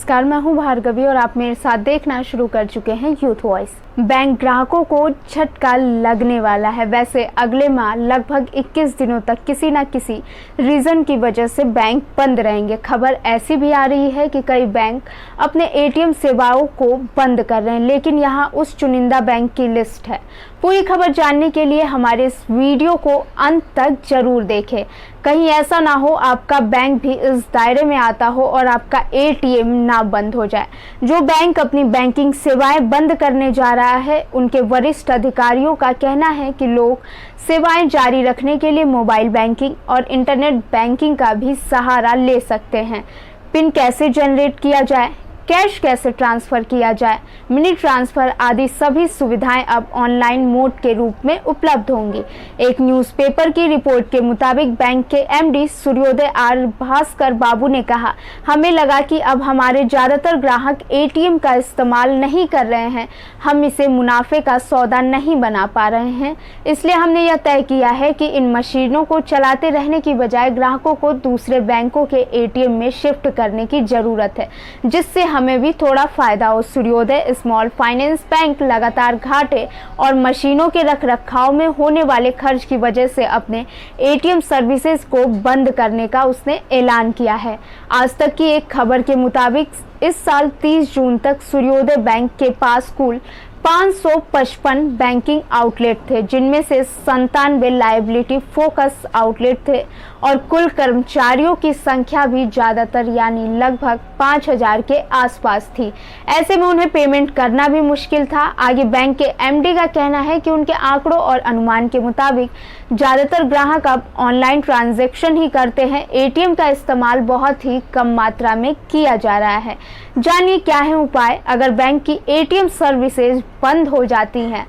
नमस्कार, मैं हूं भार्गवी और आप मेरे साथ देखना शुरू कर चुके हैं यूथ वॉइस। बैंक ग्राहकों को झटका लगने वाला है। वैसे अगले माह लगभग 21 दिनों तक किसी न किसी रीजन की वजह से बैंक बंद रहेंगे। खबर ऐसी भी आ रही है कि कई बैंक अपने एटीएम सेवाओं को बंद कर रहे हैं, लेकिन यहाँ उस चुनिंदा बैंक की लिस्ट है। पूरी खबर जानने के लिए हमारे इस वीडियो को अंत तक जरूर देखें। कहीं ऐसा ना हो आपका बैंक भी इस दायरे में आता हो और आपका एटीएम ना बंद हो जाए। जो बैंक अपनी बैंकिंग सेवाएं बंद करने जा रहा है, उनके वरिष्ठ अधिकारियों का कहना है कि लोग सेवाएं जारी रखने के लिए मोबाइल बैंकिंग और इंटरनेट बैंकिंग का भी सहारा ले सकते हैं। पिन कैसे जनरेट किया जाए, कैश कैसे ट्रांसफर किया जाए, मिनी ट्रांसफर आदि सभी सुविधाएं अब ऑनलाइन मोड के रूप में उपलब्ध होंगी। एक न्यूज़पेपर की रिपोर्ट के मुताबिक बैंक के एमडी सूर्योदय आर भास्कर बाबू ने कहा, हमें लगा कि अब हमारे ज़्यादातर ग्राहक एटीएम का इस्तेमाल नहीं कर रहे हैं, हम इसे मुनाफे का सौदा नहीं बना पा रहे हैं, इसलिए हमने यह तय किया है कि इन मशीनों को चलाते रहने की बजाय ग्राहकों को दूसरे बैंकों के एटीएम में शिफ्ट करने की ज़रूरत है, जिससे हमें भी थोड़ा फायदा हो। सूर्योदय स्मॉल फाइनेंस बैंक लगातार घाटे और मशीनों के रखरखाव में होने वाले खर्च की वजह से अपने एटीएम सर्विसेज को बंद करने का उसने ऐलान किया है। आज तक की एक खबर के मुताबिक इस साल 30 जून तक सूर्योदय बैंक के पास कुल 555 बैंकिंग आउटलेट थे, जिनमें से 97 लायबिलिटी फोकस आउटलेट थे और कुल कर्मचारियों की संख्या भी ज़्यादातर यानी लगभग 5000 के आसपास थी। ऐसे में उन्हें पेमेंट करना भी मुश्किल था। आगे बैंक के एमडी का कहना है कि उनके आंकड़ों और अनुमान के मुताबिक ज़्यादातर ग्राहक अब ऑनलाइन ट्रांजैक्शन ही करते हैं। एटीएम का इस्तेमाल बहुत ही कम मात्रा में किया जा रहा है। जानिए क्या है उपाय अगर बैंक की एटीएम सर्विसेज बंद हो जाती हैं।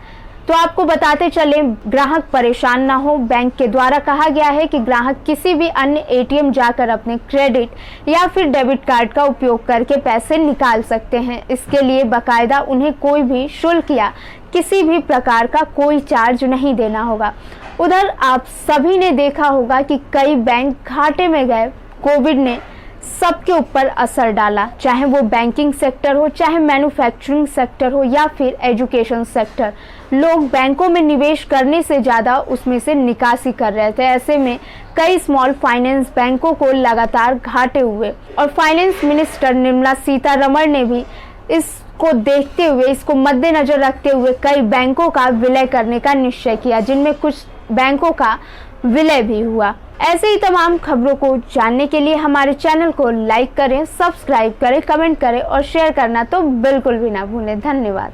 तो आपको बताते चले, ग्राहक परेशान ना हो। बैंक के द्वारा कहा गया है कि ग्राहक किसी भी अन्य एटीएम जाकर अपने क्रेडिट या फिर डेबिट कार्ड का उपयोग करके पैसे निकाल सकते हैं। इसके लिए बाकायदा उन्हें कोई भी शुल्क या किसी भी प्रकार का कोई चार्ज नहीं देना होगा। उधर आप सभी ने देखा होगा कि कई बैंक घाटे में गए। कोविड ने सबके ऊपर असर डाला, चाहे वो बैंकिंग सेक्टर हो, चाहे मैन्युफैक्चरिंग सेक्टर हो या फिर एजुकेशन सेक्टर। लोग बैंकों में निवेश करने से ज़्यादा उसमें से निकासी कर रहे थे। ऐसे में कई स्मॉल फाइनेंस बैंकों को लगातार घाटे हुए और फाइनेंस मिनिस्टर निर्मला सीतारमण ने भी इसको देखते हुए, इसको मद्देनजर रखते हुए कई बैंकों का विलय करने का निश्चय किया, जिनमें कुछ बैंकों का विलय भी हुआ। ऐसे ही तमाम खबरों को जानने के लिए हमारे चैनल को लाइक करें, सब्सक्राइब करें, कमेंट करें और शेयर करना तो बिल्कुल भी ना भूलें। धन्यवाद।